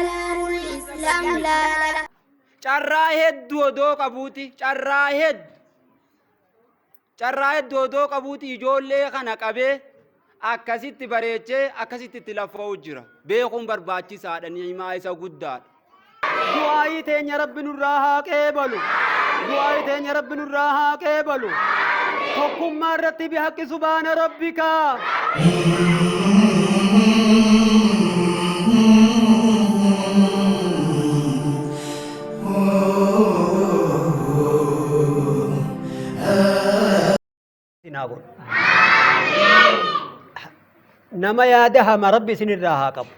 نور الإسلام لا carraa hedduu odoo qabuuti carraa hedduu odoo qabuuti ijoollee kana qabee akkasitti bareechee akkasitti itti lafoo'u jira beekuun barbaachisaadha ni'imaa isa guddaadha. Du'aayii teenya rabbi nurraa haa qeebalu du'aayii teenya rabbi nurraa haa qeebalu tokkummaa irratti bihaqqi subhaana rabbikaa. nama yaada hama rabbi isinirraa haa qabu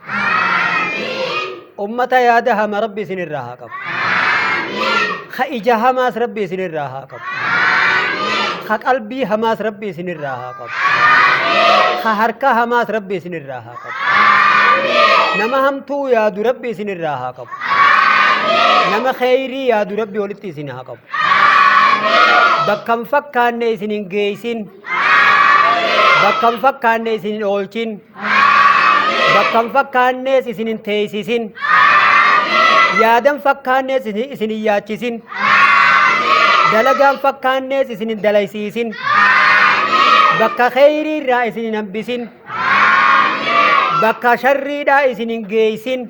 ummata yaada hama rabbi isinirraa haa qabu ka ija hamaas rabbi isinirraa haa qabu ka qalbii hamaas rabbi isinirraa haa qabu ka harka hamaas rabbi isinirraa haa qabu nama hamtuu yaadu rabbi isinirraa haa qabu nama khayrii yaadu rabbi walitti isin haa qabu bakkan fakkaanne isinin geeysin bakkan fakkaanne isinin oolchin bakkan fakkaannes isinin teeysisin yaadan fakkaannes isinin yaachisin dalagaan fakkaannes isinin dalaysiisin bakka khayrii irraa isinin hambisin bakka sharrii irraa isinin geeysin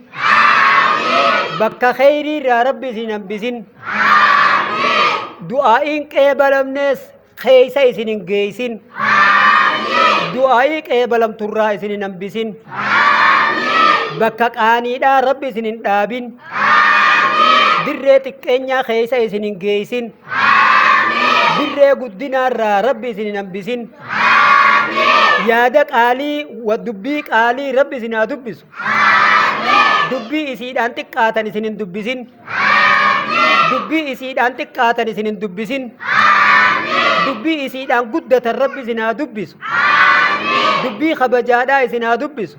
bakka khayrii irraa rabbi isinin hambisin du'aa'iin qeebalamnes keeysa isinin geeysin du'aa'ii qeebalamturraa isinin hambisin bakka qaaniidhaa rabbi isinin dhaabin dirree xiqqeenyaa keeysa isinin geeysin dirree guddinaarraa rabbi isinin hambisin yaada qaalii dubbii qaalii rabbi isin haa dubbisu dubbii isiidhaan xiqqaatan isinin dubbisin dubbii isiidhaan xiqqaatan isinin dubbisin dubbii isiidhaan guddatan rabbi isin haa dubbisu dubbii kabajaadhaa isin haa dubbisu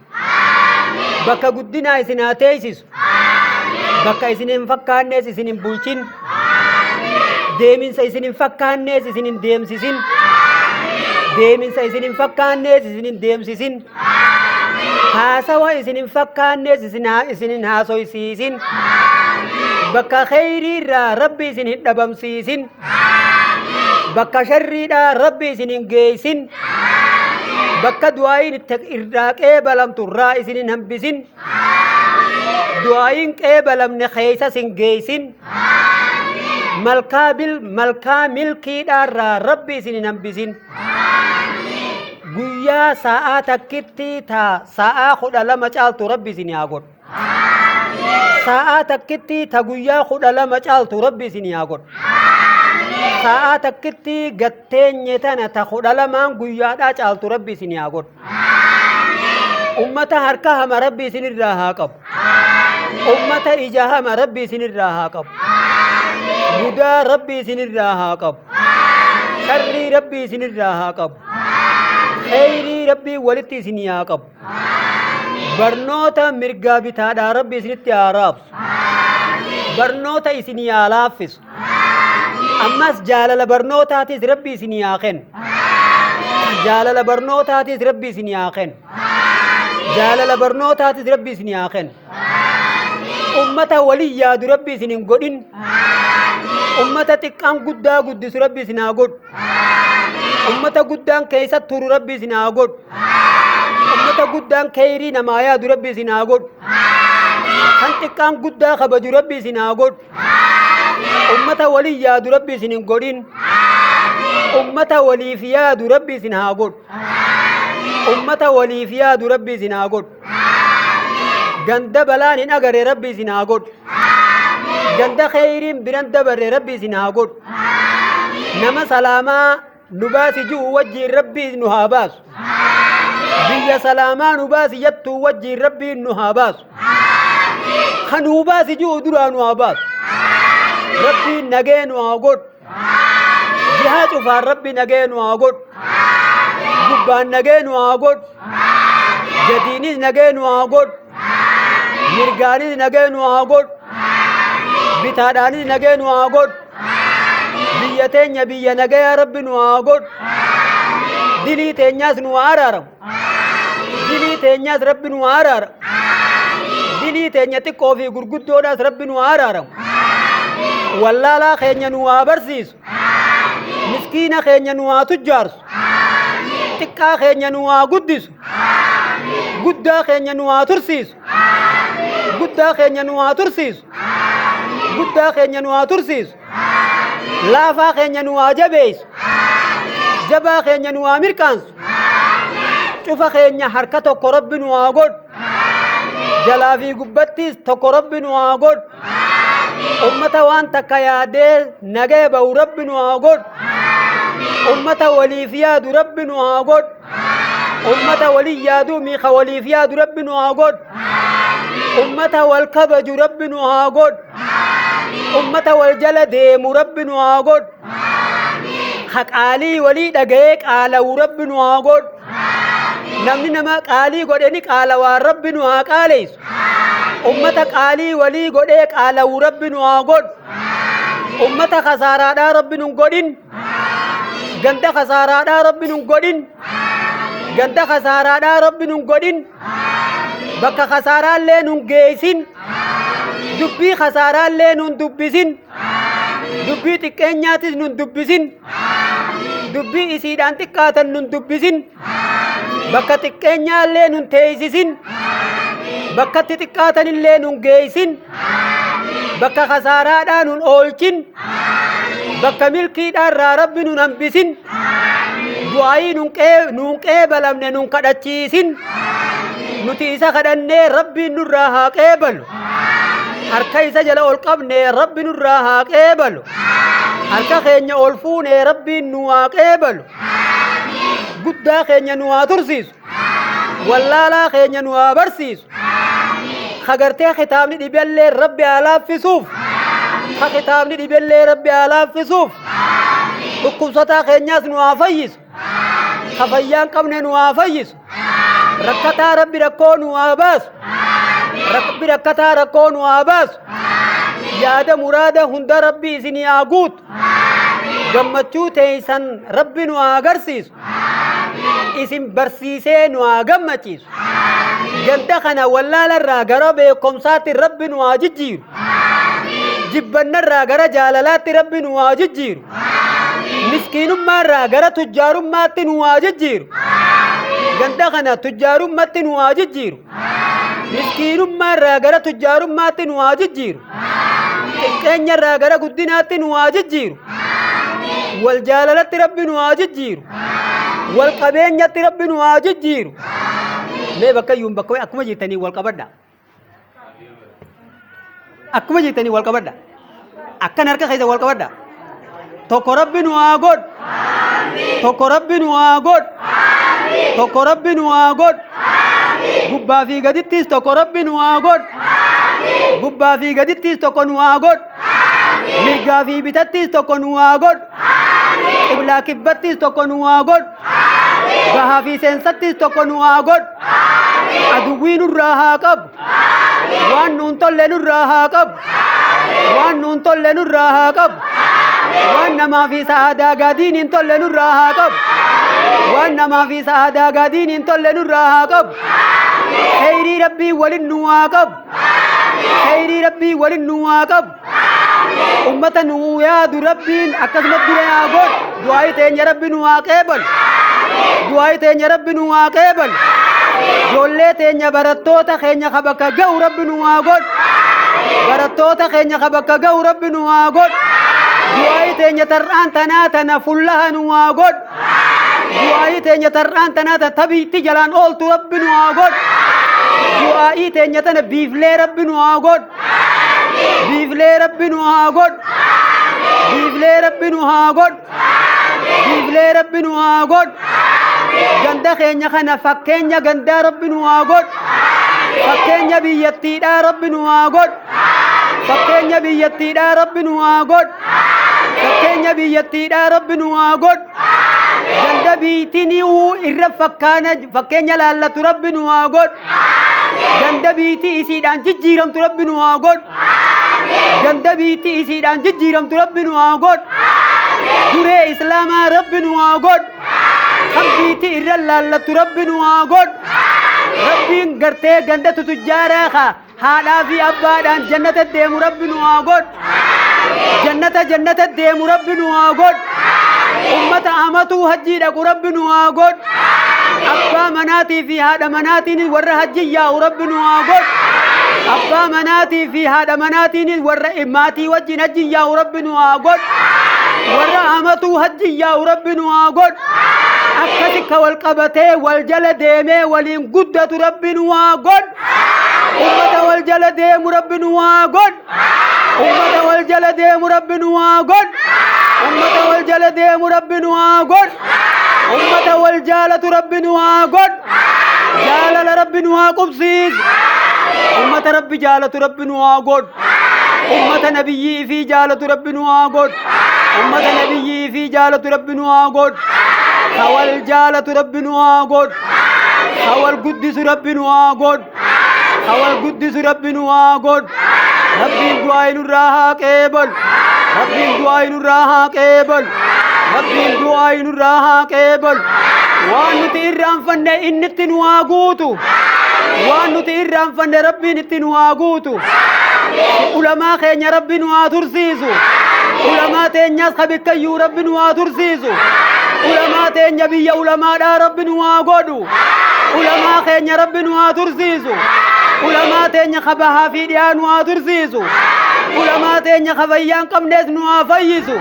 bakka guddinaa isin haa teeysisu bakka isin hin fakkaannes isin hin bulchin deeminsa isin hin fakkaannes isin hin deemsisin deeminsa isin hin fakkaannes isin hin deemsisin haasawa isin hin fakkaannes isin hin haasoysiisin bakka khayrii irraa rabbi isin hin dhabamsiisin bakka sharriidhaa rabbi isin hin geeysin bakka du'aa'iin irraa qeebalamturraa isin hin hambisin du'aa'iin qeebalamne keeysa isin geeysin malkaa milkiidhaarraa rabbi isin hin hambisin guyyaa sa'aa takkitti taa sa'aa 12 caaltu rabbi isin haa godhu sa'aa takkitti ta guyyaa 12 caaltu rabbi isin haa godhu sa'aa takkitti gatteenye tana ta 12 guyyaadhaa caaltu rabbi isin haa godhu ummata harka hama rabbi isinirraa haa qabu ummata ija hama rabbi isinirraa haa qabu budaa rabbi isinirraa haa qabu sharrii rabbi isinirraa haa qabu khayrii rabbi walitti isin haa qabu barnoota mirgaa bitaadhaa rabbi isinitti haa raabsu barnoota isin haa laaffisu ammas jaalala barnootaatis rabbi isin haa kennu jaalala barnootaatis rabbi isin haa kennu jaalala barnootaatis rabbi isin haa kennu ummata walii yaadu rabbi isin hin godhin ummata xiqqaan guddaa guddisu rabbi isin haa godhu ummata guddaan keessa turu rabbi isin haa godhu ummata guddaan khayrii namaa yaadu rabbi isin haa godhu kan xiqqaan guddaa kabaju rabbi isin haa godhu ummata walii yaadu rabbi isin hin godhin ummata waliif yaadu rabbi isin haa godhu ummata waliif yaadu rabbi isin haa godhu ganda balaan hin agare rabbi isin haa godhu ganda khayriin biran dabarre rabbi isin haa godhu nama salaamaa nu baasi ji'u wajjiin rabbi nu haa baasu biyya salaamaa nu baasi jettuu wajjiin rabbi nu haa baasu kan nu baasi ji'u duraa nu haa baasu rabbi nagee nu haa godhu jihaa cufaan rabbi nagee nu haa godhu gubbaan nagee nu haa godhu gadiinis nagee nu haa godhu mirgaanis nagee nu haa godhu bitaadhaanis nagee nu haa godhu biyya teenya biyya nagaya rabbi nu haa godhu dilii teenyaas nu haa araaramu dilii teenyas rabbi nu araara dilii teenya xiqqoo fi gurguddoodhaas rabbi nu araaramu wallaalaa keenya nu haa barsiisu miskiina keenya nu haa tujjaarsu xiqqaa keenya nu haa guddisu guddaa keenya nu haa tursiisu guddaa keenya nu haa tursiisu guddaa keenya nu haa tursiisu laafaa keenya nu haa jabeessu jabaa keenya nu haa mirkaansu cufa keenya harka tokko rabbi nu haa godhu jalaa fi gubbattis tokko rabbi nu haa godhu ummata waan takka yaadee nagee ba'u rabbi nu haa godhu ummata waliif yaadu rabbi nu haa godhu ummata walii yaadu miiqa waliif yaadu rabbi nu haa godhu ummata wal kabaju rabbi nu haa godhu ummata wal jala deemu rabbi nu haa godhu haqaalii walii dhagee qaalawu rabbi nu haa godhu namni nama qaalii godheni qaalawaan rabbi nu haa qaaleessu ummata qaalii walii godhee qaalawu rabbi nu haa godhu ummata khasaaraadhaa rabbi nun godhin ganda khasaaraadhaa rabbi nun godhin ganda khasaaraadhaa rabbi nun godhin bakka khasaaraallee nun geessin dubbii khasaaraallee nun dubbisin dubbii xiqqeenyaatis nun dubbisin dubbii isiidhaan xiqqaatan nun dubbisin bakka xiqqeenyaallee nun teeysisin bakkatti xiqqaatanillee nun geessin bakka khasaaraadhaa nun oolchin bakka milkiidhaarraa rabbi nun hambisin du'aayii nun qeebalamne nun kadhachiisin nuti isa kadhannee rabbiin nurraa haa qeebalu harka isa jala ol qabne rabbi nurraa haa qeebalu harka keenya ol fuune rabbiin nu haa qeebalu guddaa keenya nu haa tursiisu wallaalaa keenya nu haa barsiisu kagartee kitaabni dhibellee rabbi haa laaffisuuf ka kitaabni dhibellee rabbi haa laaffisuuf dhukkubsataa keenyaas nu haa fayyisu ka fayyaan qabne nu haa fayyisu rakkataa rabbi rakkoo nu haa baasu rabbi rakkataa rakkoo nu haa baasu yaada muraada hunda rabbi isinii haa guutu gammachuu teeysan rabbi nu haa agarsiisu isin barsiisee nu haa gammachiisu ganda kana wallaalarraa gara beekomsaatti rabbi nu haa jijjiiru jibbannarraa gara jaalalaatti rabbi nu haa jijjiiru miskiinummaarraa gara tujjaarummaatti nu haa jijjiiru ganda kana tujjaarummaatti nu haa jijjiiru miskiinummaarraa gara tujjaarummaatti nu haa jijjiiru xiqqeenyarraa gara guddinaatti nu haa jijjiiru wal jaalalatti rabbi nu haa jijjiiru wal qabeenyatti rabbi nu haa jijjiiru mee bakka yuun bakka akkuma jettanii wal qabadha akkuma jettanii wal qabadha akkan harka keessa wal qabadha tokko rabbi nu haa godhu tokko rabbi nu haa godhu tokko rabbi nu haa godhu gubbaa fi gadittis tokko rabbi nu haa godhu gubbaa fi gadittis tokko nu haa godhu mirgaa fi bitattis tokko nu haa godhu qiblaa kibbattis tokko nu haa godhu bahaa fi seensattis tokko nu haa godhu aduwwii nurraa haa qabu waan nuun tolle nurraa haa qabu waan nuun tolle nurraa haa qabu waan namaa fi sa'aadaa gaadiin hin tolle nurraa haa qabu waan namaa fi sa'aadaa gaadiin hin tolle nurraa haa qabu khayrii rabbii walin nu haa qabu khayrii rabbii walin nu haa qabu ummata nu yaadu rabbiin akkasumas dura haa godhu du'aayi teenya rabbi nu haa qeebalu du'aayi teenya rabbi nu haa qeebalu ijoollee teenya barattoota keenya ka bakka ga'u rabbi nu haa godhu barattoota keenya ka bakka ga'u rabbi nu haa godhu du'aayi teenya tar'aan tanaa tana fullaha nu haa godhu du'aayi teenya tar'aan tanaa tana tabiitti jalaan ooltu rabbi nu haa godhu du'aayi teenya tana biiflee rabbi nu haa godhu biiflee rabbi nu haa godhu biiflee rabbi nu haa godhu biiflee rabbi nu haa godhu ganda keenya kana fakkeenya gandaa rabbi nu haa godhu fakkeenya biyyattiidhaa rabbi nu haa godhu fakkeenya biyyattiidhaa rabbi nu haa godhu fakkeenya biyyattiidhaa rabbi nu haa godhu ganda biitinii irra fakkeenya laallatu rabbi nu haa godhu ganda biitii isiidhaan jijjiiramtu rabbi nu haa godhu ganda biitii isiidhaan jijjiiramtu rabbi nu haa godhu duree islaamaa rabbi nu haa godhu kan biitii irra laallatu rabbi nu haa godhu ربين قرتي قندة تجارة هذا في أبادان جنة الديم رب نواقود جنة الديم رب نواقود أمة أمتو هجي لك رب نواقود أبا مناتي في هذا مناتي ور هجي يا رب نواقود أبا مناتي في هذا مناتي ور إماتي وجي نجي يا رب نواقود ور أمتو هجي يا رب نواقود أكتك والقبتي والجلد ديمي ولين قدة رب نواقود أمة والجلد رب نواقود أمة والجلد رب نواقود أمة والجلد رب نواقود أمة والجالة رب نواقود جالة رب نواقب سيد أمة رب جالة رب نواقود أمة نبي في جالة رب نواقود أمة نبي في جالة رب نواقود خوال جالة رب نواقود خوال قدس رب نواقود خوال قدس رب نواقود ربي دعائن الراها كيبل ربي دعائن الراها كيبل ربي دعائن الراها كيبل وان تيران فن إن تنواقوتو وان تيران فن ربي نتنواقوتو علماء خين ربي نواترسيسو علماء تنياس خبك يو ربي نواترسيسو علماء تنيا بيا علماء دا ربي نواقودو علماء خين ربي نواترسيسو علماء تنيا خبها في ديان نواترسيسو علماء تنيا خفيان قمنيس نوافيسو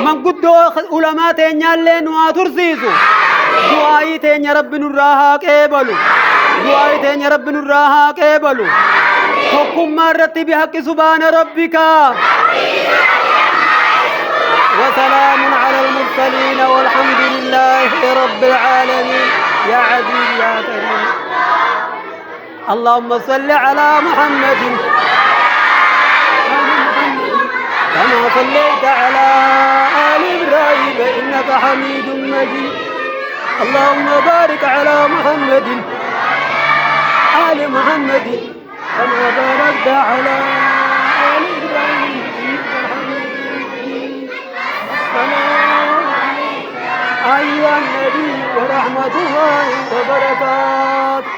من قدو علماء تنيا اللي نواترسيسو دعائي تنيا ربي نراها كيبلو دعائي تنيا ربي نراها كيبلو حكم مرتي بحق سبحان ربك وسلام على المرسلين والحمد لله رب العالمين يا عزيز يا كريم اللهم صل على محمد كما صليت على آل إبراهيم إنك حميد مجيد اللهم بارك على محمد آل محمد كما باركت على آل إبراهيم إنك حميد مجيد السلام أيها النبي ورحمة الله وبركاته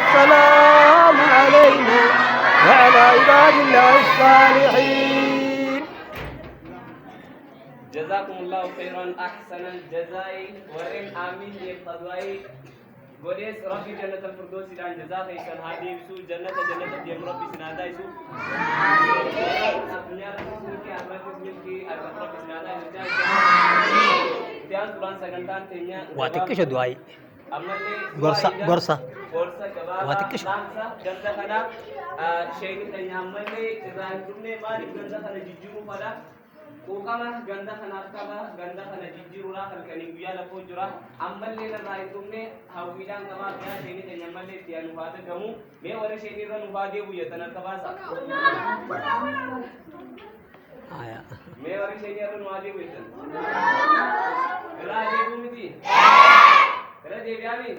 السلام علينا وعلى عباد الله الصالحين جزاكم الله خيرا أحسن الجزاء ورين آمين يقضي قديس ربي جنة الفردوس دان جزاك إيسان هادي بسو جنة ديم ربي سنادا يسو أبنيا رسول كي أمرك ملكي أرغب ربي سنادا يسو تيان سلان سغنتان تينيا واتكش دعائي غرصة واتكش جنة خنا شيء تينيا أمالي إذا كنا مالك جنة خنا جيجيرو فلا وكما غندا خنا كما غندا خنا جيجيرورا خلكني ويا لفوجرا أمالي لرايتومني هاويدان كما بيا شيني تنيمالي تيانو فاتا كمو مي ورا شيني رنو فادي ويا تنكباسا آية مي ورا شيني رنو فادي ويا تن راجي بومتي راجي بيامي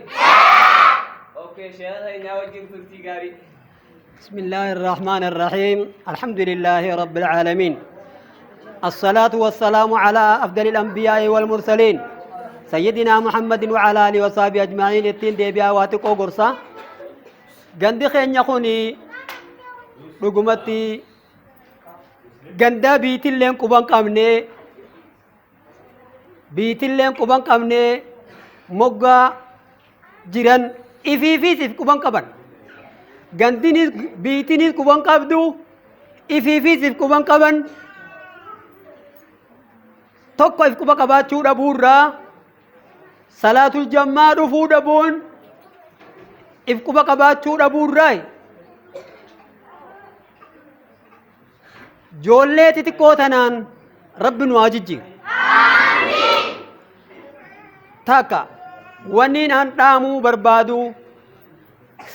اوكي شيخ هاي ناوجين ترتي غاري بسم الله الرحمن الرحيم الحمد لله رب العالمين الصلاة والسلام على أفضل الأنبياء والمرسلين سيدنا محمد وعلى آله وصحبه أجمعين التين ديبيا واتقو قرصة غندي خين يخوني رقمتي غندا بيتلين قبان قامني موغا جيران إفيفي سيف قبان قبان غندي بيتيني قبان قابدو إفيفي سيف قبان قبان tokko if quba qabaachuu dhabuurraa salaatul jammaa dhufuu dhabuun if quba qabaachuu dhabuurraa joollee xixiqqoo tanaan rabbi nu haa jijjiiru takka wanniin an dhaamuu barbaadu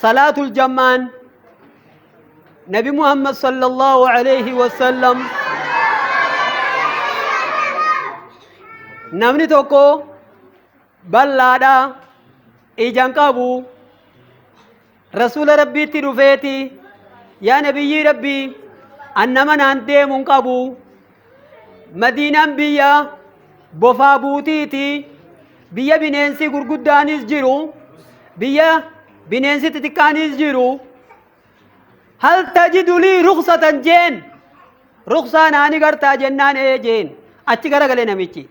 salaatul jammaan nabi muhammad sallallahu alayhi wasallam namni tokko ballaadha ijaan qabu rasuula rabbiitti dhufeeti yaa nabiyyii rabbii annama naan deemuun qabu madiinaan biyya bofaa buutiiti biyya bineensi gurguddaanis jiru biyya bineensi xixiqqaanis jiru hal tajidu lii ruksatan jeen ruksaa naani gartaa jennaan ee jeen achi garagalee namichi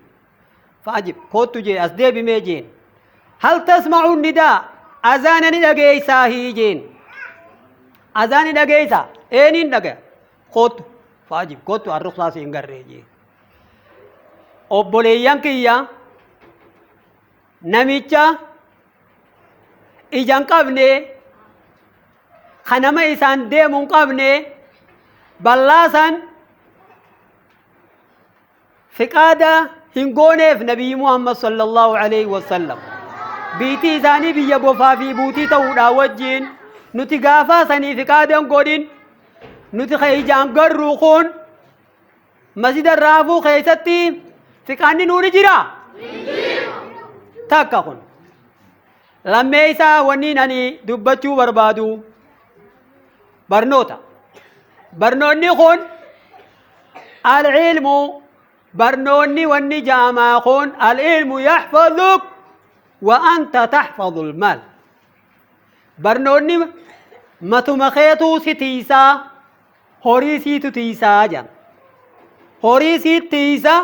faajib koottu jee as deebimee jeen hal tasma'u nidaa azaana ni dhageeysaa hii jeen azaani dhageeysa eeniin dhagaya koottu faajib koottu an ruksaa siin garree jeen obboleeyyan kiyya namicha ija hin qabne kanama isaan deemu hin qabne ballaasan fiqaada hin gooneef nabiyyi Muhammad sallallahu alaihi wasallam biitii isaanii biyya bofaa fi buutii ta'uudhaa wajjiin nuti gaafaa sanii fiqaada hin godhin nuti ijaan garruu kun masjida raafuu keessatti fiqaanni nuuni jira takka kun lammee isaa wanni ani dubbachuu barbaadu barnoota barnoonni kun al-ilmu barnoonni wanni jaamaa kun al-ilmu yaxfaduk wa anta taxfadu al-maal barnoonni matuma keetuu si tiisaa horii siitu tiisaa jedhan horii siit tiisa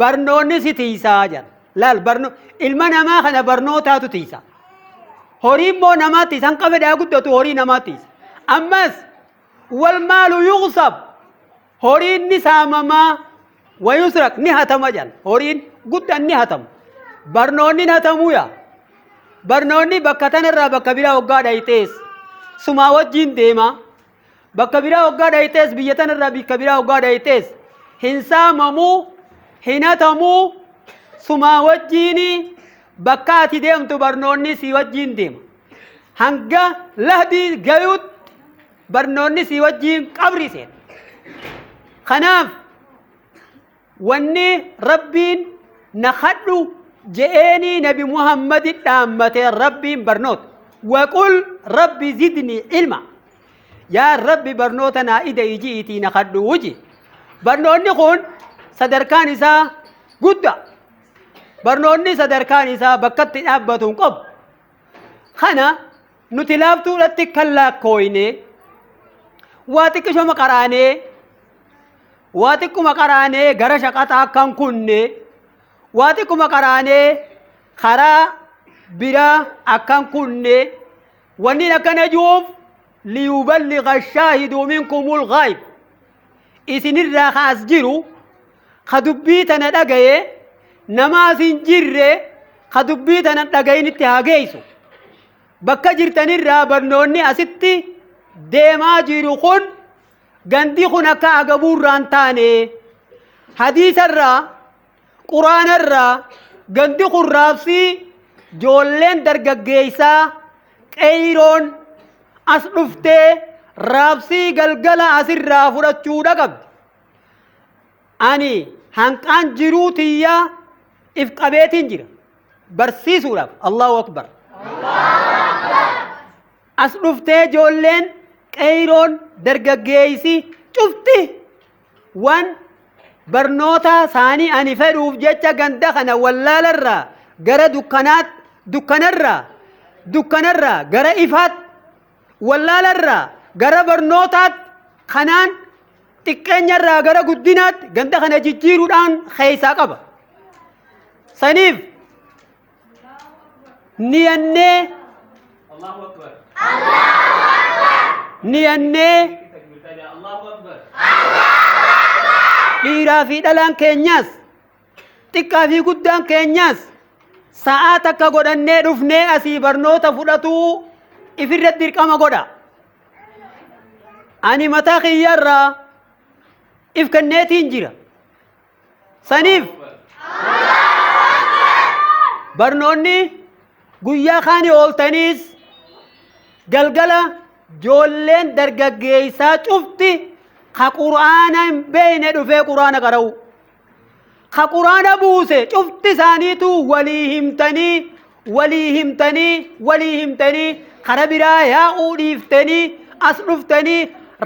barnoonni si tiisaa jedhan laal barno ilma namaa kana barnootaatu tiisa horii immoo namaatti isan qabedhaa guddatu horii namaatti isa ammas wal maalu yuqsab horiin ni saamamaa wayusrak ni hatama jedhan horiin guddan ni hatamu barnoonni ni hatamuu yaa barnoonni bakka tanarraa bakka biraa waggaa dhayitees sumaa wajjiin deema bakka biraa waggaa dhayitees biyya tanarraa bakka biraa waggaa dhayitees hin saamamuu hin hatamuu sumaa wajjiini bakka ati deemtu barnoonni si wajjiin deema hanga lahdii gayutti barnoonni si wajjiin qabri seen kanaaf wanni rabbiin na kadhu je'eeni nabi muhammadi dhaammate rabbiin barnoota waqul rabbi zidni ilma yaa rabbi barnoota naa ida ijiitii na kadhu wuji barnoonni kun sadarkaan isaa gudda barnoonni sadarkaan isaa bakkatti dhaabbatu hin qabu kana nuti laaftuudhatti kan laakkooyne waa xiqqishoma qaraanee waa xiqquma qaraanee gara shaqaxaa akkan kunne waa xiqquma qaraanee karaa biraa akkan kunne wanni akkana juuf liyuballigha ashaahidu minkumul ghaayib isinirraa kaas jiru ka dubbii tana dhagaye namaas hin jirre ka dubbii tana dhagayinitti haa geessu bakka jirtanirraa barnoonni asitti deemaa jiru kun gandi kun akka agabuurraan taane hadiisarraa quraanarraa gandi kun raabsii joolleen dargaggeeysaa qeyroon as dhuftee raabsii galgala asirraa fudhachuu dhaqabdi ani hanqaan jiruu tiyyaa if qabeetiin jira barsiisuudhaaf allahu akbar as dhuftee joolleen qeyroon dargaggeeysi cufti waan barnoota saanii ani fedhuuf jecha ganda kana wallaalarraa gara dukkanarraa gara ifaat wallaalarraa gara barnootaat kanaan xiqqeenyarraa gara guddinaatti ganda kana jijjiiruudhaan keeysaa qaba saniif niyannee Allahu akbar niyannee dhiiraa fi dhalaan keenyaas xiqqaa fi guddaan keenyaas sa'aa takka godhannee dhufnee asii barnoota fudhatuu ifirratti dirqama godha ani mataa kiyyarraa if kenneetiin jira saniif barnoonni guyyaa kaanii ooltaniis galgala joolleen dargaggeeysaa cufti ka qur'aana hin beeyne dhufee qur'aana qara'u ka qur'aana buuse cufti isaaniitu walii himtanii kara biraa yaa'uu dhiiftanii as dhuftanii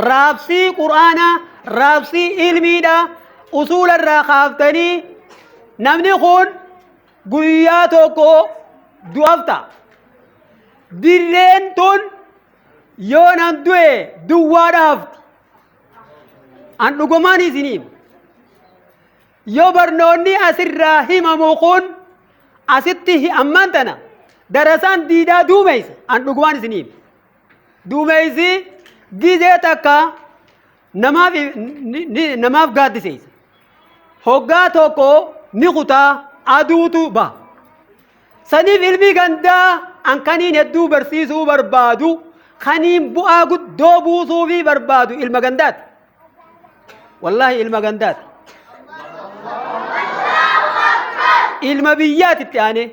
raabsii qur'aana raabsii ilmiidha usuularraa kaaftanii namni kun guyyaa tokko du'afta dirreen tun yoo nan du'e duwwaa dhaafti. An dhugumaan isiniif yoo barnoonni asirraa himamu kun asitti ammaan tana darasaan diidaa duumeysa. An dhugumaan isiniif duumeysi gizee takka namaaf gaaddiseessa. Hoggaa tokko ni kutaa aduutu baha. Saniif ilmi gandaa an kaniin hedduu barsiisuu barbaadu kaniin bu'aa guddoo buusuufii barbaadu ilma gandaati. Wallahi ilma gandaati. Ilma biyyaati itti aanee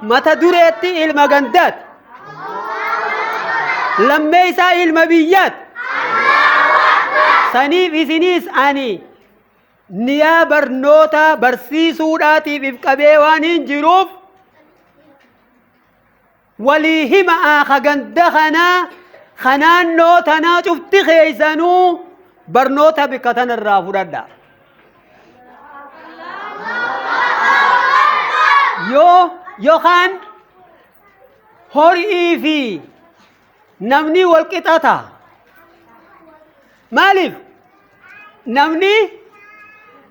mata dureetti ilma gandaati. Lammee isaa ilma biyyaati. Saniif isinis ani niyaa barnoota barsiisuudhaatiif if qabee waan hin jiruuf walii himaa haganda kanaa kanaannoo tanaa cufti keeysanuu barnoota bikka tanarraa fudhadha. Yookaan horii fi namni wal qixata. Maaliif namni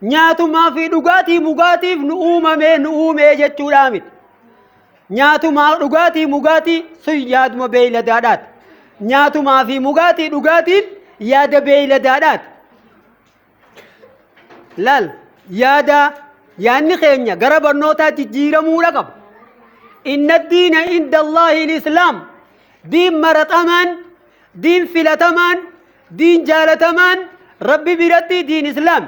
nyaatumaa fi dhugaatii mugaatiif nu uumee jechuudha miti. Nyaatumaa dhugaatii mugaatii sun yaaduma beeyladaadhaati. Nyaatumaa fi mugaatii dhugaatiin yaada beeyladaadhaati. Laal yaadni keenya gara barnootaa jijjiiramuudha qaba. Inna diina inda Allahi l-Islaam diin maratamaan diin filatamaan diin jaalatamaan rabbi biratti diin islaam.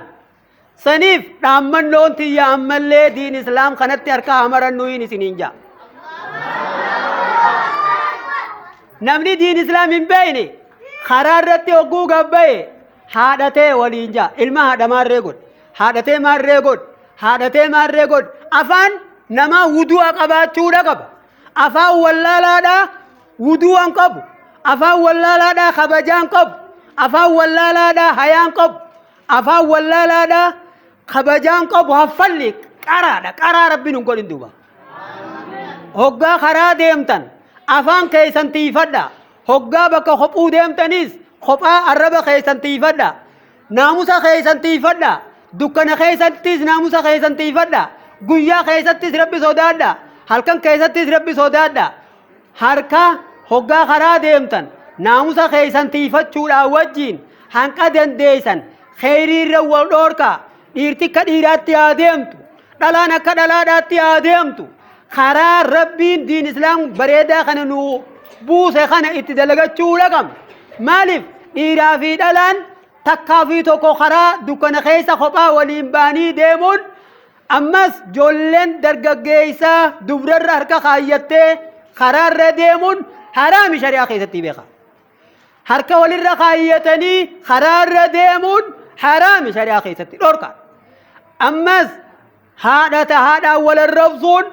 Saniif dhaammannoon tiyya ammallee diin islaam kanatti harka hamarannu hin isiniin jaa. Namni diin islaam hin beeyne karaa irratti hogguu gabbaye haadhatee waliin jaa. Ilma haadha maarree godhe, haadhatee maarree godhe, haadhatee maarree godhe. Afaan nama wudu'a qabaachuudha qaba. Afaan wallaalaadhaa wudu'an qabu. Afaan wallaalaadhaa kabajaan qabu. Afaan wallaalaadhaa hayaan qabu. Afaan wallaalaadhaa kabajaan qabu. Haffalli qaraadha. Qaraa rabbiin hin godhin duuba. Hoggaa karaa deemtan afaan keessan tiifadha. Hoggaa bakka kophuu deemtanis kophaa arraba keessan tiifadha. Naamusa keessan tiifadha. Dukkana keessattis naamusa keessan tiifadha. Guyyaa keessattis rabbi sodaadha. Halkan keessattis rabbi sodaadha. Harka hoggaa karaa deemtan naamusa keessan tiifachuudhaan wajjiin hanqa dandeessan kheyriirra wal dhoorka. Dhiirti akka dhiiraatti haa deemtu. Dhalaan akka dhalaadhaatti haa deemtu. Karaa rabbiin diin islaam bareedaa kana nu buuse kana itti dalagachuudha qabna. Maaliif dhiiraa fi dhalaan takkaa fi tokko karaa dukkana keessa kophaa waliin baanii deemuun ammas ijoolleen dargaggeessaa dubrarra harka kaayyattee karaarra deemuun haraami shari'aa keessatti beeka. Harka walirra kaayyatanii karaarra deemuun haraami shari'aa keessatti dhorka. Ammas haadhaan walarrabsuun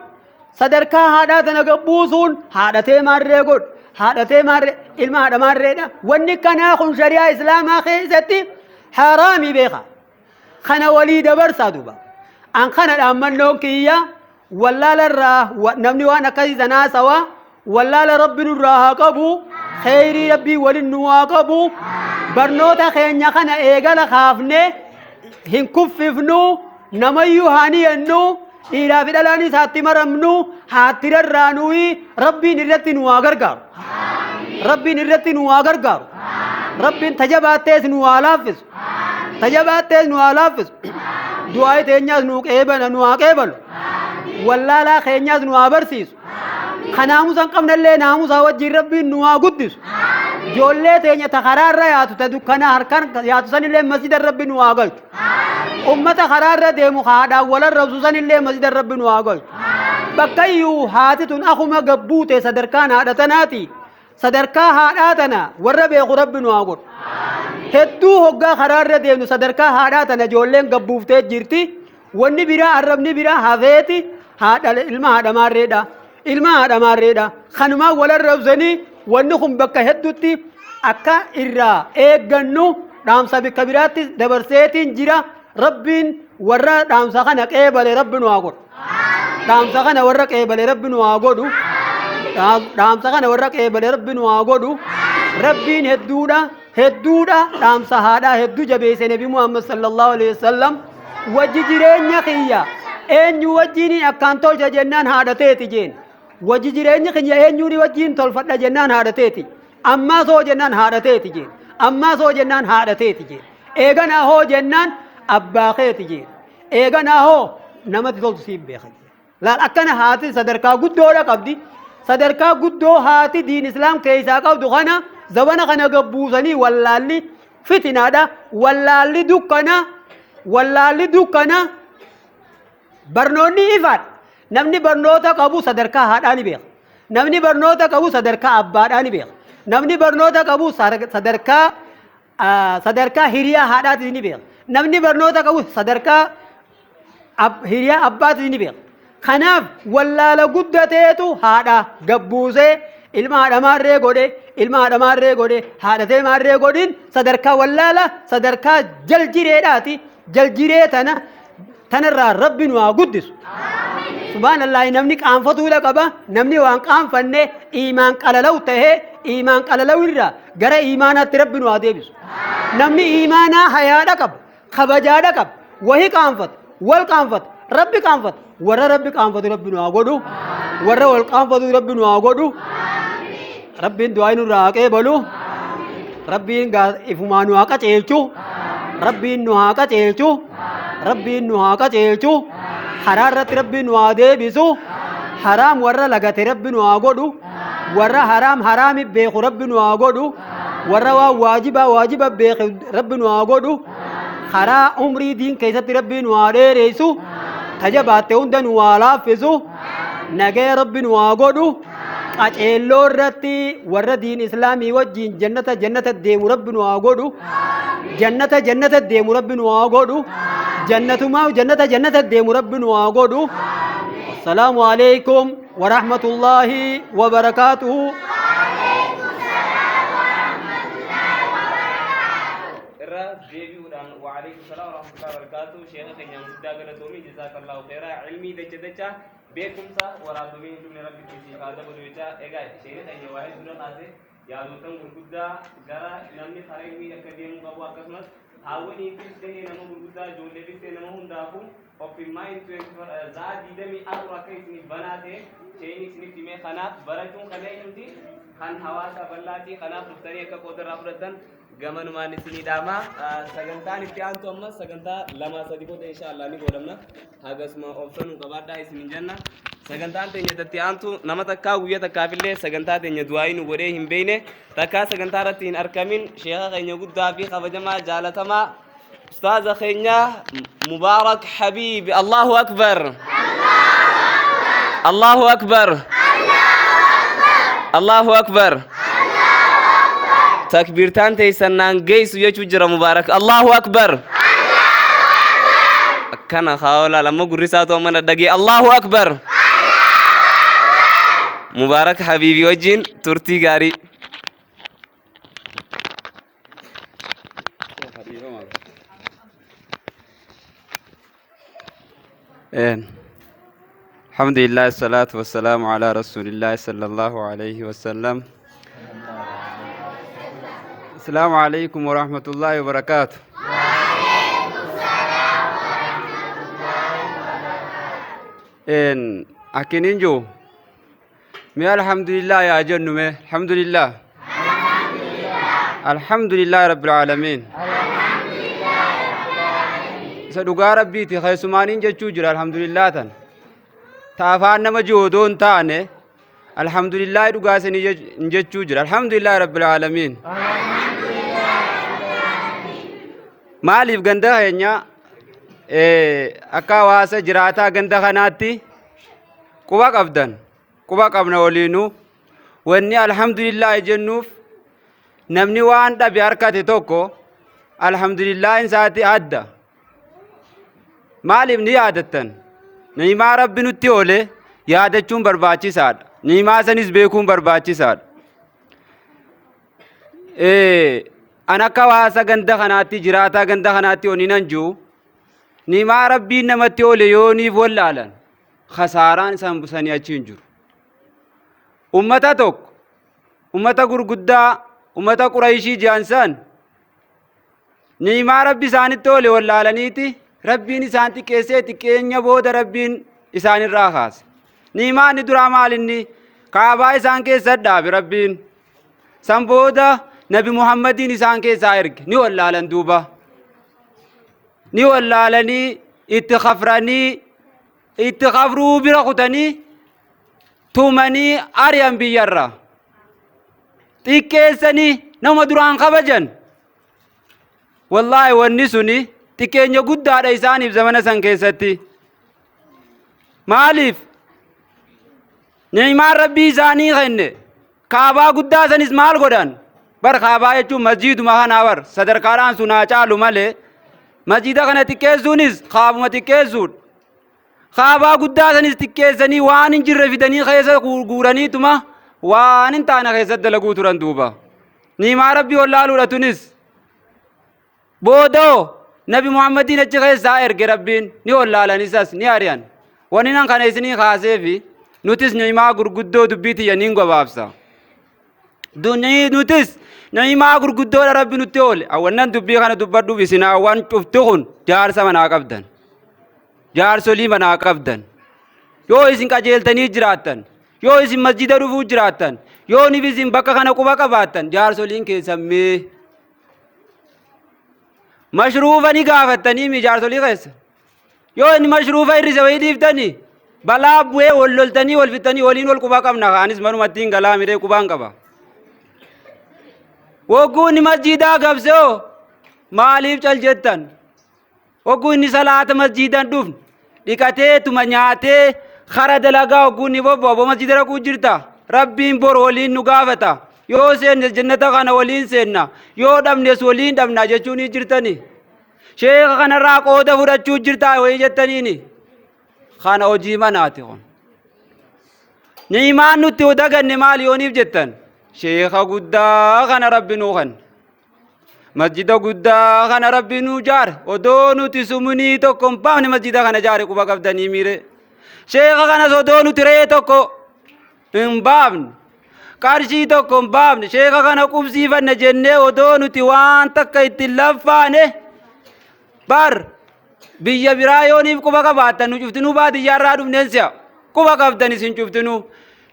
sadarkaa haadhaa tana gabbuusuun haadhatee maarree godhu. Haadhatee maarree ilma haadha maarreedha. Wanni kanaa kun shari'aa islaamaa keessatti haraami beeka. Kana walii dabarsaa duuba. An kana dhaammannoon kiyya wallaalarraa namni waan akkasii sanaa sawaa wallaala rabbi nurraa haa qabu. Kheyrii rabbii waliin nu haa qabu. Barnoota keenya kana eegala kaafne hin kuffifnu namayyuu haani yennu dhiiraa fi dhalaanis haatti maramnu haatti rarraanuyi rabbiin irratti nu haa gargaaru. Rabbiin irratti nu haa gargaaru. Rabbiin tajabaattees nu haa laaffisu. Tajabaattees nu haa laaffisu. Du'aa teenyaas nu haa qeebalu. Wallaalaa keenyaas nu haa barsiisu. Kanaamusa hin qabnellee naamusaa wajjin rabbiin nu haa guddisu. Ijoollee teenya ta karaarra yaatu ta dukkana harkaan yaatu sanillee masjida rabbi nu haa galchu. Ummata karaarra deemu haadhaan walarrabsu sanillee masjida rabbi nu haa galchu. Bakkayyuu haati tun akuma gabbuute sadarkaan haadha tanaati. Sadarkaa haadhaa tana warra beeku rabbi nu haa godhu. Hedduu hoggaa karaarra deemnu sadarkaa haadhaa tana ijoolleen gabbuuftee jirti. Wanni biraa arrabni biraa hafeeti ilma haadha maarreedha. Ilma haadha maarreedha. Kanumaa walarrabsanii wanni kun bakka hedduutti akka irraa eeggannu dhaamsa bikka biraatti dabarseetiin jira. Rabbiin warra dhaamsa kana qeebale rabbi nu haa godhu. Dhaamsa kana warra qeebale rabbi nu haa godhu. dhaamsa kana warra qeebale rabbiin waa godhu rabbiin hedduudha dhaamsa haadhaa hedduu jabeesse nabi Muhammad sallallahu alaihi wasallam wajji jireenya kiyya eenyu wajjiin akkaan tolcha jennaan haadhateeti jeen wajji jireenya kiyya eenyuuni wajjiin tolfadha jennaan haadhateeti ammaa soo jennaan haadhateeti jeen ammaa soo jennaan haadhateeti jeen eeganaa hoo jennaan abbaa keeti jeen eeganaa hoo namatti toltu siin beekan laal akkana haati sadarkaa guddoodha qabdi sadarkaa guddoo haati diin islaam keessaa qabdu kana zabana kana gabbuusanii wallaalli fitinaadha wallaalli dukkana barnoonni ifaadha namni barnoota qabu sadarkaa haadhaa ni beeka namni barnoota qabu sadarkaa abbaadhaa ni beeka namni barnoota qabu sadarkaa hiriyaa haadhaati ni beeka namni barnoota qabu sadarkaa hiriyaa abbaati ni beeka kanaaf wallaala guddateetu haadha gabbuusee ilma haadhamaarree godhe haadhatee maarree godhin sadarkaa wallaala sadarkaa jaljireedhaati jaljiree tanarraa rabbi nu haa guddisu subhaanallah namni qaanfatuudha qaba namni waan qaanfanne iimaan qalalaw tahee iimaan qalalaw irraa gara iimaanaatti rabbi nu haa deebisu namni iimaanaa hayaadha qaba kabajaadha qaba wahi qaanfata wal qaanfata rabbi qaanfata warra rabbi qaanfatu rabbi nu haa godhu warra wal qaanfatu rabbi nu haa godhu rabbiin du'aa nurraa haa qeebalu rabbiin ifumaa nu haa qaceelchu rabbiin nu haa qaceelchu rabbiin nu haa qaceelchu haraa irratti rabbiin nu haa deebisu haraam warra lagate rabbi nu haa godhu warra haraami beeku rabbi nu haa godhu warra waan waajiba beeku rabbi nu haa godhu haraa umrii diin keessatti rabbi nu haa dheereysu tajabaatte hunda nu haa laaffisu nagaya rabbi nu haa godhu qaceelloo irratti warra diin islaamii wajjiin jannata deemu rabbi nu haa godhu jannata deemu rabbi nu haa godhu jannata deemu rabbi nu haa godhu assalaamu alaykum wa rahmatullaahi wa barakaatuhu وعليكم السلام ورحمة الله وبركاته شيخ كنيا مسدا غلطومي جزاك الله خيرا علمي دچا بكم سا ورادومي من ربي تي هذا بدوچا اگا شيخ كنيا واحد دون اسه يادوتن غرغدا غرا نمني خريمي دكديم بابو اكسمس هاوني بيسته نمو غرغدا جولي بيسته نمو هندافو اوفي ماين تو زادي دمي اقرا كيسني بناته شيني سنتي مي خنا براتون خلينتي خان حواسا بلاتي خنا فستري كقدر افرتن gamanumaan isinii dhaama sagantaan itti aantu amma sagantaa lama sadi booda inshallah ni godhamna hagasuma obsanuu qabaadhaa isinin jenna sagantaan teenya itti aantu nama takkaa guyyaa takkaafillee sagantaa teenya du'aayi nu godhee hin beekne takkaa sagantaa irratti hin argamin sheekha keenya guddaa fi kabajamaa jaalatamaa ustaaza keenya mubaarak habiib allahu akbar allahu akbar allahu akbar تكبيرتان تيسنان جيس يجوجر مبارك الله أكبر كان خاولا لما قرصاتو من الدقي الله أكبر مبارك حبيبي وجين ترتي غاري الحمد لله الصلاة والسلام على رسول الله صلى الله عليه وسلم السلام عليكم ورحمة الله وبركاته إن أكينين جو مي الحمد لله يا جنو مي الحمد لله رب العالمين سدوغا ربي تي خيسمانين جچو جرا الحمد لله تن تافان نما جودون تانه الحمد لله دوغا سني جچو جرا الحمد لله رب العالمين maaliif ganda keenya akka hawaasa jiraataa ganda kanaatti quba qabna waliinuu wanni alhamdulillah jennuuf namni waan dhabe harkate tokko alhamdulillah isaati adda maaliif ni yaadattan ni'imaa rabbi nutti oole yaadachuun barbaachisaadha ni'imaa sanis beekuun barbaachisaadha anakka hawaasa ganda kanaatti jiraataa ganda kanaatti oninan juu ni'imaa rabbiin namatti oole yooniif wallaalan khasaaraan isaan busanii achi hin jiru ummata tokko ummata gurguddaa ummata qurayshii jaansan ni'imaa rabbi isaanitti oole wallaalaniiti rabbiin isaan xiqqeessee xiqqeenya booda rabbiin isaanirraa kaase ni'imaa inni duraa maalinni kaabaa isaan keessa dhaabe rabbiin san booda nabi muhammadiin isaan keessaa erge ni wallaalan duuba ni wallaalanii itti khafranii itti khafruu bira kutanii tumanii ari'an biyyarra xiqqeessanii nama duraan kabajan wallaahi wanni suni xiqqeenya guddaadha isaaniif zamana san keessatti maaliif ni'imaan rabbii isaanii kenne kaabaa guddaa sanis maal godhan bar kaabaa jechuun masjiiduma kanaa bar sadarkaadhaan sun haa caalu malee masjiida kana xiqqeessuunis kaabuma xiqqeessuudha kaabaa guddaa sanis xiqqeessanii waan hin jirre fidanii keessa guuraniituma waan hin taane keessatti dalaguu turan duuba ni'imaa rabbii wallaaluudha tunis boodoo nabi muhammadiin achi keessaa erge rabbiin ni wallaalan isas ni ari'an wanni nan kana isinii kaaseefi nutis ni'imaa gurguddoo dubbii tiyya niin gabaabsa nutis ni'imaa gurguddoodha rabbi nutti oole awwannan dubbii kana dubbadhuuf isin awwan cufti kun jaarsa manaa qabdan jaarsolii manaa qabdan yoo isin qajeeltanii jiraattan yoo isin masjida dhufuu jiraattan yoo nif isin bakka kana quba qabaattan jaarsoliin keessan mee mashruufa ni gaafattanii mi jaarsolii keessa yoo inni mashruufa hirrise wayii dhiiftanii balaa bu'ee wal loltanii wal fixanii waliin wal quba qabna kaanis manumattiin galaa miree qubaan qaba wagguun masjidaa gabseo maaliif cal jettan wagguun salaata masjidan dhufne dhiqatee tuma nyaatee khara dalagaa wagguun bobboo masjida dhaquu jirta rabbiin bor waliin nu gaafata yoo seenne jannata kana waliin seenna yoo dhabnes waliin dhabna jechuun jirtani sheekha kanarraa qooda fudhachuu jirtaa wayii jettaniini kana hojii manaati kun ni'imaan nutti daganne maal yooniif jettan sheekha guddaa kana rabbi nuu kan masjida guddaa kana rabbi nuu jaare odoo nuti sumunii tokko hin baafne masjida kana jaare quba qabdanii miire sheekha kanas odoo nuti ree tokko hin baafne qarshii tokko hin baafne sheekha kana qubsiifanne jennee odoo nuti waan takka itti laffaane bar biyya biraa yooniif quba qabaattan nu cuftinuu baadiyyaarraa dhufneen si'a quba qabdan isin cuftinuu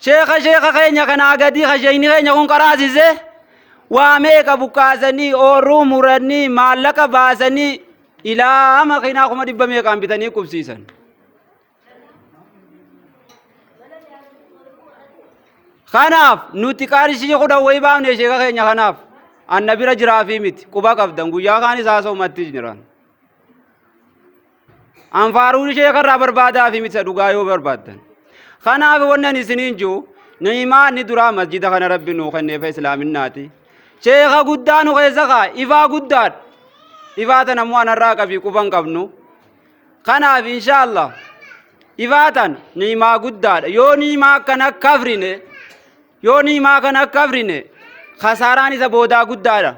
sheekha keenya kanaa gadii kashayni keenya kun qaraasise waa meeqa bukkaasanii oorruu muranii maallaqa baasanii ilaa makiinaa kuma 100 meeqaan bitanii qubsiisan kanaaf nuti qarshii kudhan wayii baafne sheekha keenya kanaaf anna bira jiraafii miti quba qabdan guyyaa kaanis haasa'umatti jiran anfaaruun sheekarraa barbaadaafi miti dhugaa yoo barbaaddan kanaaf wannan isiniin jiru ni'imaa inni duraa masjida kana rabbi nuu kenneefa islaaminaati sheekha guddaa nu keessa kaa ifaa guddaadha ifaa tan ammoo anarraa qabii quban qabnu kanaaf inshaallah ifaa tan ni'imaa guddaadha yoo ni'imaa akkana akka afrine yoo ni'imaa kana akka afrine khasaaraan isa boodaa guddaadha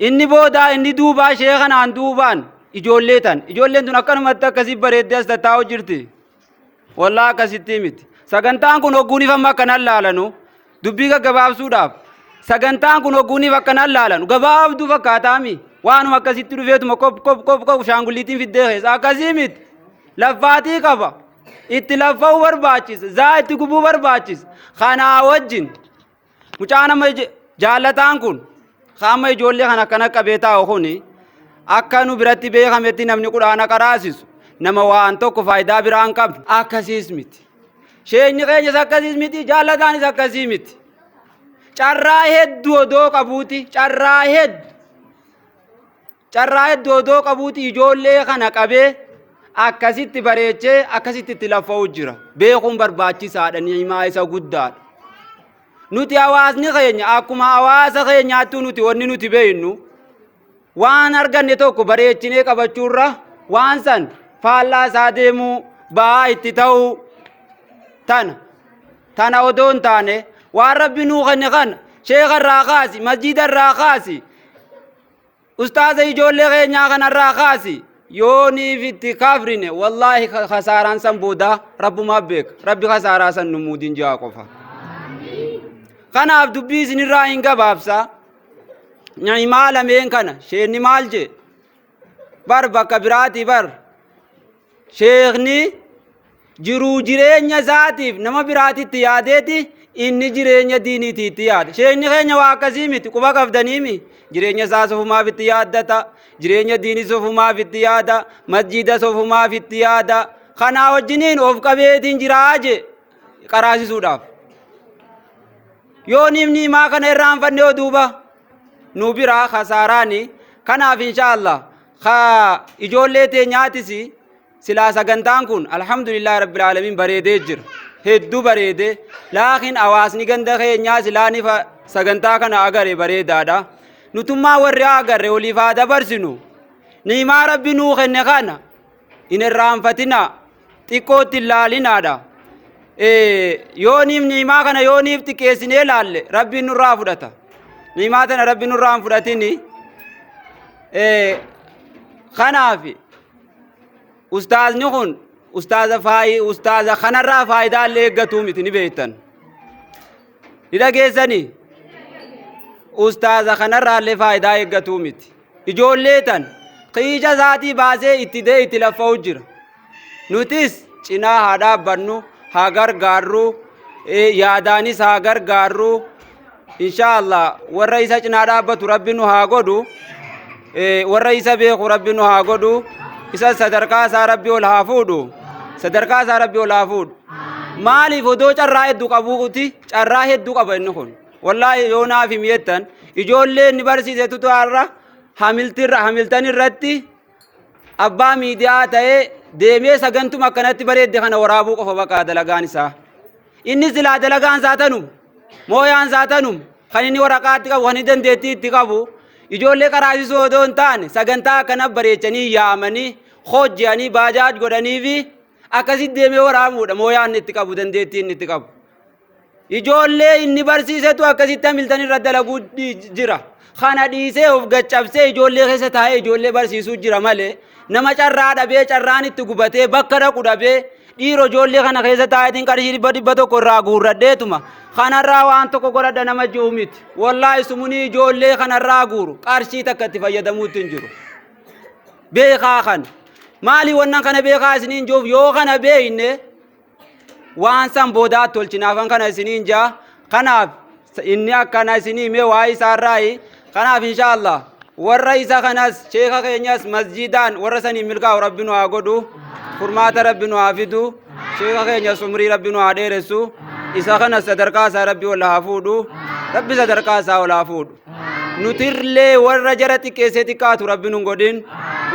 inni boodaa inni duubaa sheekha naan duubaan ijoolleen tun akkanumatti akkasii bareeddee as tattaa'u jirti wallaa akkasitti miti sagantaan kun hogguuniif amma akkanaan laalanu dubbii gaggabaabsuudhaaf sagantaan kun hogguuniif akkanaan laalanu gabaabduu fakkaataami waanuma akkasitti dhufeetuma kop shaangulliitiin fiddee keessa akkasii miti laffaatii qaba itti laffa'uu barbaachisa zaa itti gubuu barbaachisa kanaa wajjin mucaan amma jaallataan kun kaama ijoollee kan akkana qabee taa'u kuni akka nu biratti beekametti namni quraana qaraasisu nama waan tokko faayidaa biraan qabdu akkasiis miti sheenyi keenyas akkasiis miti jaallataanis akkasii miti carraa hedduu odoo qabuuti carraa hedduu odoo qabuuti ijoollee kana qabee akkasitti bareechee akkasitti itti laffa'u jira beekuun barbaachisaadha ni'imaa isa guddaadha nuti hawaasni keenya akkuma hawaasa keenyaattuu nuti wanni nuti beeknu waan arganne tokko bareechinee qabachuurra waan san faallaa isaa deemuu ba'aa itti ta'uu tana odoo hin taane waan rabbi nuu kenne kana sheekha irraa kaasi masjida irraa kaasi ustaaza ijoollee keenyaa kanarraa kaasi يوني في التكافرين والله خساران سنبودا رب ما بك ربي خسارة سنمودين جاقفا كان عبد بيزن الرائن قبابسا يعني مالا مين كان شيرني مالجي بر بكبراتي بر شيخني جرو جرين ذاتيف نما براتي تيادتي إني جرين ديني تياد شيخني خيني واقسيمي تكوبا كفدنيمي جرين ساسف ما في تيادتا جرين ديني سوف ما في تيادا مسجد سوف ما في تيادا خنا وجنين اوف قبيتين جراج قراسي سوداف يوني مني ما كان إرام فنيو دوبا نوبرا خساراني كنا في إن شاء الله خا إجولة تنياتي سلا سجنتان كون الحمد لله رب العالمين بريدة جر هدو بريدة لكن أواسني جنده نياس لاني فسجنتا كنا أجري بريدة دا نتوما ورّا أجري ولي فادا برسنو نيما ربي نوخ النخانا إن الرام فتنا تكو تلالنا دا يونيم نيما كنا يونيم تكيسني لال ربي نورا فدتا نيما تنا ربي نورا فدتني خنافي أستاذ نخون أستاذ فاي أستاذ خنرا فايدة لقتو متني بيتن إذا جيزني أستاذ خنرا لفايدة لقتو مت يجول ليتن قيجا ذاتي بازي اتدي اتلفو جر نوتيس چنا هادا برنو هاگر غارو يادانيس هاگر غارو إن شاء الله ورئيسا چنا دابت ربنو هاگودو ورئيسا بيخ ربنو هاگودو إسا صدركا سا ربي والحافودو صدركا سا ربي والحافود مالي فدو چراه دو قبوغتي چراه دو قبنخون والله يونا في ميتن إجول لي نبرسي زيتو تو عرّا حملتن الرتي أبا ميديا تاي ديمي سجنتو مكانتي بريد دخنا ورابو قف بقى دلقان سا إني زلا دلقان زاتنوم مويان زاتنوم خنيني ورقات تكا وهندن ديتي تكابو إجول لي كراسي سودون تان سجنتا كنا بريچني يامني خوجاني باجاج غداني في أكاسي ديمي ورامو مويان نتكابو دن ديتي نتكابو إجول لي إني برسيسة تو أكاسي تملتن الرد لقود جرا خانا ديسه of gachapse ijoollee keessa taa'ee ijoollee barsiisuu jira malee nama carraa dhabee carraan itti gubatee bakka dhaqu dhabee dhiiroo ijoollee kana keessa taa'eetiin qarshii dhibba tokko irraa guurradheetuma kanarraa waan tokko godhadha nama ji'u miti wallaahi sumunii ijoollee kanarraa guuru qarshii takka itti fayyadamuutti hin jiru beekaa kan maali wannan kana beekaa isiniin jiruuf yoo kana beeyne waan san boodaa tolchinaafan kana isiniin jaa kanaaf inni akkana isinii mee waa isaarraayi kanaaf insha Allah warra isa kanas sheekha keenyas masjidaan warra sanii milkaa'u rabbinu haa godhu furmaata rabbinu haa fidu sheekha keenyas umrii rabbinu haa dheeressu isa kanas sadarkaa isaa rabbi ol haa fuudhu rabbi sadarkaa isaa ol haa fuudhu nutirlee warra jara xiqqeessee xiqqaatu rabbinu hin godhin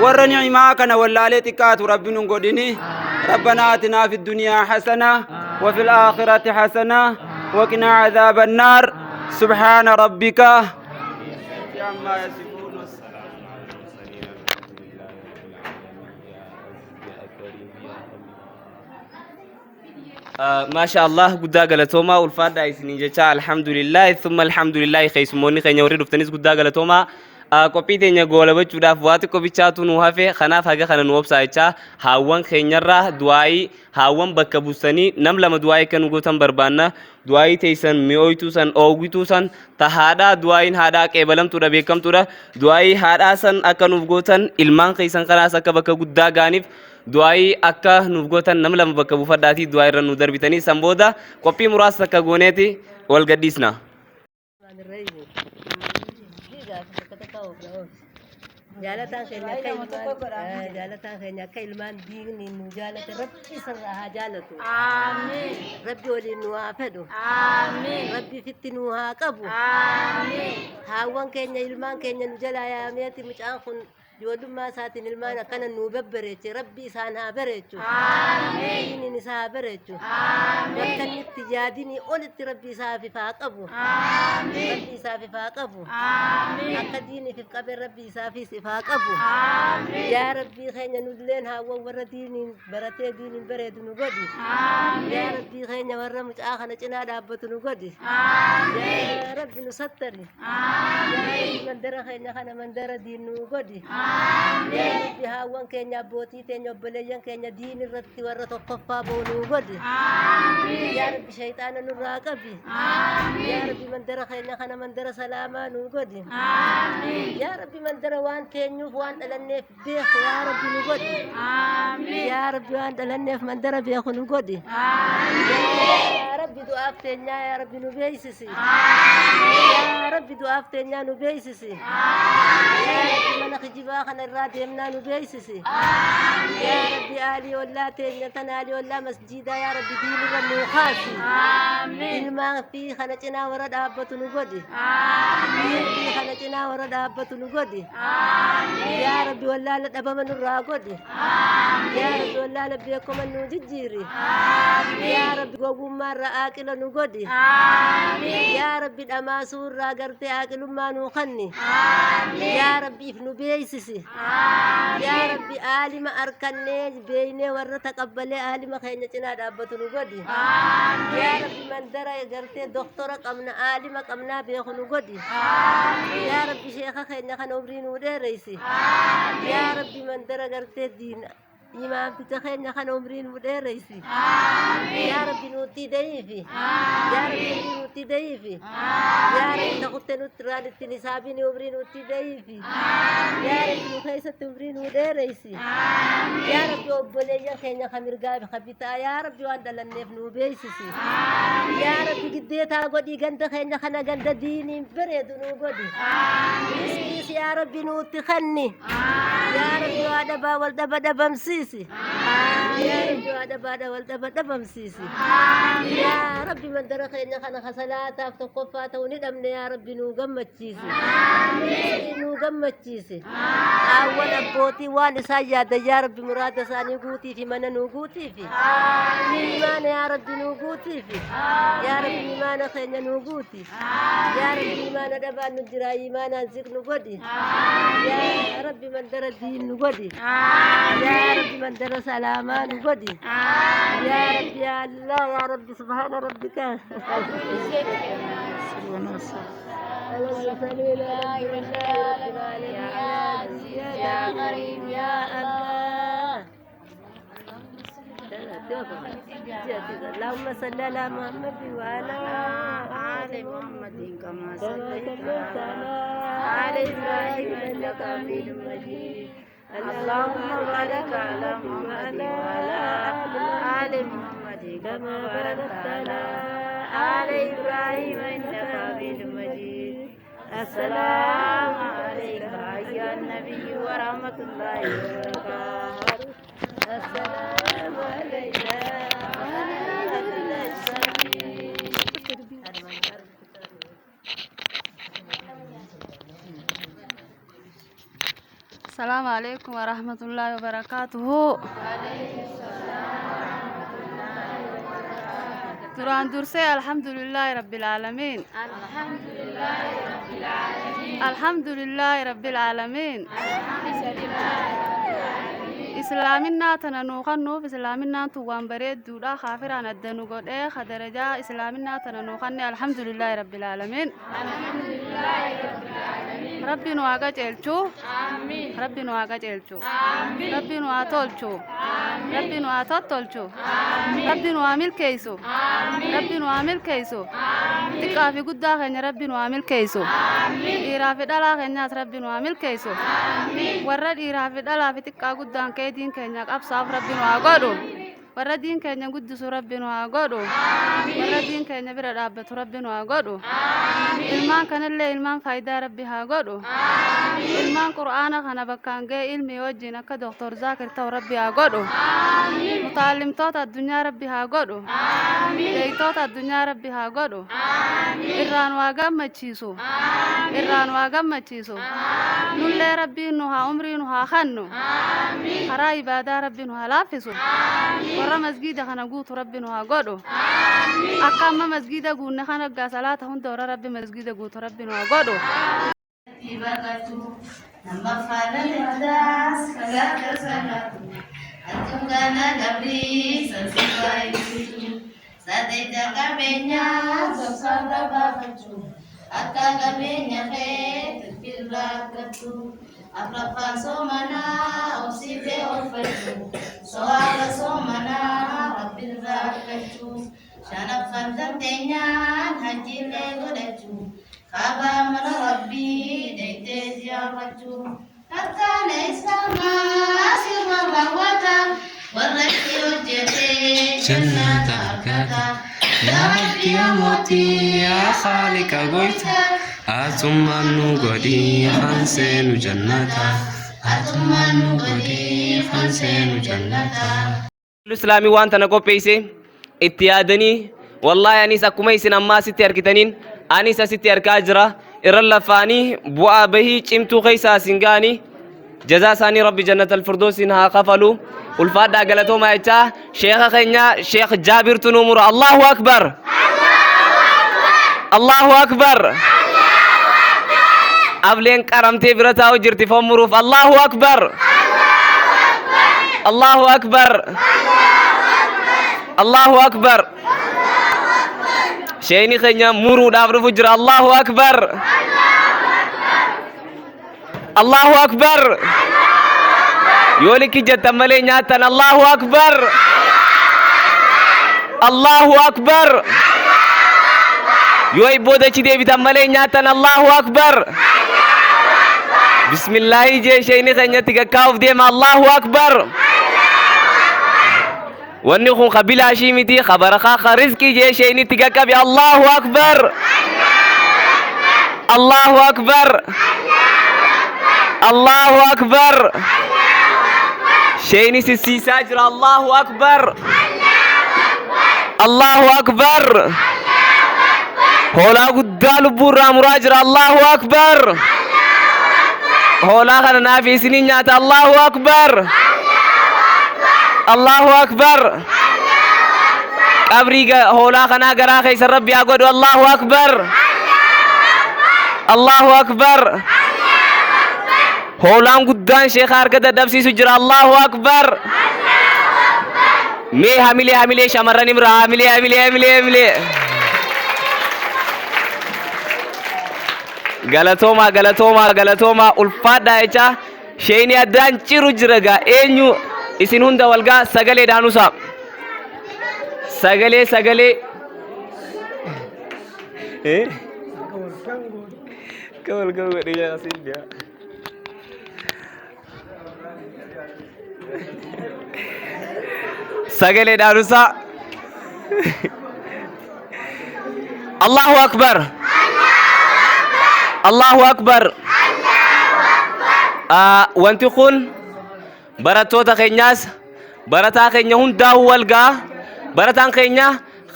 warra ni'imaa kana wallaalee xiqqaatu rabbinu hin godhini ربنا آتنا في الدنيا حسنة وفي الآخرة حسنة وقنا عذاب النار سبحان ربك عما يصفون ما شاء الله قد قالتوما والفادا يسنين جتا الحمد لله ثم الحمد لله خيسموني خيني وريد وفتنس قد قالتوما kophii goola bachuudhaaf waati kophichaatu nu hafe kanaaf haga kana nu obsaacha haawwan keenyarraa du'aayii haawwan bakka buusanii nam lama du'aayii kan gootan barbaanna du'aayii teessan mi'ooytuu san oogwituu san tahaadhaa du'aayiin haadhaa qeebalamtuudha beekamtuudha du'aayii haadhaa san akka nuuf gootan ilmaan keessan kanaas akka bakka guddaa gaaniif du'aayii akka nuuf gootan nam lama bakka buufadhaatii du'aayii irra nu darbitanii san booda qophii muraasa akka gooneeti wal gadhiisna. جالتان خينيا كيلمان ديني نجالة ربي سرها جالتو آمين ربي ولي نوافدو آمين ربي فتنوها قبو آمين هاوان كينيا إلمان كينيا نجالا يا ميتي مش آخن يودم ما ساتين المانا كان نوببريتش ربي سانها بريتشو آمين نساها بريتشو آمين وكان نتجاديني قلت ربي سافي فاقبو آمين ربي سافي فاقبو آمين أكديني في قبر ربي سافي فاقبو آمين يا ربي خينا ندلين هاو ورديني برتي ديني بريد نقدي آمين يا ربي خينا ورمج آخنا جنا دابت نقدي آمين يا ربي نسترني آمين يا ربي من درا خينا خنا من درا دين نقدي يا ربي هاوان كينيا بوتي تينيا بليان كينيا دين الرتي ورطو قفا بونو قد يا ربي شيطان نراقبي يا ربي من در خينا خنا من در سلاما نقد يا ربي من در وان تينيو وان النف بيخ يا ربي نقد يا ربي وان النف من در بيخ نقد يا ربي دعاء تينيا يا ربي نبيسسي يا ربي دعاء تينيا نبيسسي يا ربي من خجبا خنا الراديمنا نبيسسي يا ربي آلي ولا تينيا تنالي ولا مسجدا يا ربي دين النوخاسي ilmaan fi kana cinaa warra dhaabbatu nu godhi fi kana cinaa warra dhaabbatu nu godhi yaa rabbi wallaala dhabama nurraa godhi yaa rabbi wallaala beekoma nu jijjiiri yaa rabbi gogummaa irraa aaqila nu godhi yaa rabbi dhamaasuu irraa gartee aaqilummaa nuu kanni yaa rabbi if nu beeysisi yaa rabbi aalima arkannee beeynee warra taqabbalee aalima keenya cinaa dhaabbatu nu godhi yaa rabbi mandara gartee doktora qabna aalima qabnaa beeku nu godhi yaa rabbi sheeka keenya kan umrii nuu dheereysi yaa rabbi mandara gartee diina إمام تتخيل خنا عمرين مدرسي يا ربي نوتي ضيفي يا ربي نوتي ضيفي يا ربي تقطع نوترال التنسابين عمرين نوتي ضيفي يا ربي نخيسة عمرين مدرسي يا ربي أبولي خينا خمير قابي خبيتا يا ربي وعند النف نوبيسي يا ربي قديت أقولي جند خينا خنا جند ديني بريد نوبدي يا ربي نوتي خني يا ربي وعد باول دب دبمسي يا ربي هذا بعد والدبا بمسيسي يا ربي من درخينا خنا خسلاتا فتقفاتا وندمنا يا ربي نوغمت تشيسي نوغمت تشيسي أول أبوتي وان سايادة يا ربي مراد ساني قوتي في من نوغوتي في إيمان يا ربي نوغوتي في يا ربي إيمان خينا نوغوتي يا ربي إيمان دبا نجرا إيمان أنزق نقودي يا ربي من در الدين نقودي يا ربي من در سلامان نقودي يا ربي يا الله يا ربي سبحان ربك يا غريب يا الله اللهم صل على محمد وعلى آل محمد كما صليت على آل إبراهيم إنك حميد مجيد اللهم بارك على محمد وعلى آل محمد كما باركت على آل إبراهيم إنك حميد مجيد السلام عليك أيها النبي ورحمة الله وبركاته السلام علينا وعلى المرسلين السلام عليكم ورحمة الله وبركاته. تران درسي الحمد لله رب العالمين. الحمد لله رب العالمين. الحمد لله رب العالمين. إسلامنا تنانوخنو إسلامنا توان بريد دودا خافران الدنو قد خدرجا إسلامنا تنانوخن الحمد لله رب العالمين. الحمد لله رب العالمين. ربي نواقا جلچو آمين. ربي نواقا جلچو آمين. ربي نواتولچو آمين. ربي نواتولچو آمين. ربي نوامل كيسو آمين. ربي نوامل كيسو آمين. تقافي قدا خين ربي نوامل كيسو آمين. إرافي دالا خينات ربي نوامل كيسو آمين. ورد إرافي دالا في تقا قدان كيدين كينيك أبصاف ربي نواقادو ورد دين كينيا قدس ربي نواقادو ورد دين كينيا برد عبت ربي نواقادو ilmaan kanallee ilmaan faayidaa rabbi haa godhu ilmaan qur'aana kana bakkaan ga'e ilmi wajjin akka doktor zaakir ta'u rabbi haa godhu mutaallimtoota addunyaa rabbi haa godhu beeytoota addunyaa rabbi haa godhu irraan waa gammachiisu irraan waa gammachiisu nullee rabbiin nu haa umrii nu haa kannu karaa ibaadaa rabbi nu haa laaffisu warra masgiida kana guutu rabbi nu haa godhu akka amma masgiida guunne kana gaa salaata hunda warra rabbi masgiida guutu rabbi nu haa godhu nama fana ledas kagak salatu antum kana gabri sensibai itu sate jaga benya sosara babacu akka gabenya he terpilakatu أفرفان صومنا أوصيته أوفجو صواب صومنا رب الرافجو شنفان تنتينيان هجيلي ودجو خابا من ربي ديتي زيارجو أركان إسلاما سيما بغوتا والرجي وجهتي جنة أركاتا يا ربي يا موتي يا خالق قويتا أتمان نقدي خنسين جنتا أتمان نقدي خنسين جنتا الإسلامي وانت نقول بيسي اتيادني والله يعني سكومي سينما ستي أركتنين أني ستي أركاجرة إرلفاني بوا به چمتو خيسا سنغاني جزا ساني ربي جنة الفردوس إنها قفلوا والفاد قالتو ما يتا شيخ خينيا شيخ جابر تنمر الله أكبر الله أكبر أبلين كرمتي برتا وجرتي فمروف الله أكبر الله أكبر الله أكبر شيني خينيا مرو دابر فجر الله أكبر الله أكبر يولك جتملي نياتن الله أكبر الله أكبر يوي بودا چدي بتملي نياتن الله أكبر بسم الله جي شيني خينيا تكاوف ديما الله أكبر ونخون قبيل هاشيمتي خبر خاخ رزقي جي شيني تكاكبي الله أكبر الله أكبر الله أكبر شيني سيسي ساجر الله أكبر الله أكبر هولا قدال بورا مراجر الله أكبر هولا خلنا في سنين الله أكبر الله أكبر أبريغا هولا خنا غرا خيس ربي أقول الله أكبر الله أكبر هولام قدان شيخ أركض دبسي سجر الله أكبر مي هميلي شمراني مرا هميلي غلطوما ألفاد دايچا شيني أدان چيرو جرغا إنيو isin hunda walgaa sagalee daanusa sagalee kawal dia Silvia sagalee daanusa Allahu Akbar Allahu Akbar wanti kun براتوتا خينياس براتا خينيا هندا والغا براتان خينيا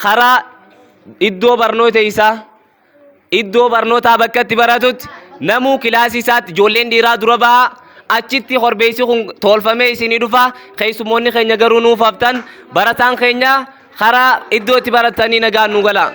خرا إدو برنوتا إيسا إدو برنوتا بكت براتوت نمو كلاسي سات جولين ديرا دربا أچتي خربيسي خون تولفمي سيني دفا خيسو موني خينيا غرونو فافتان براتان خينيا خرا إدو تبارتاني نغان نغلا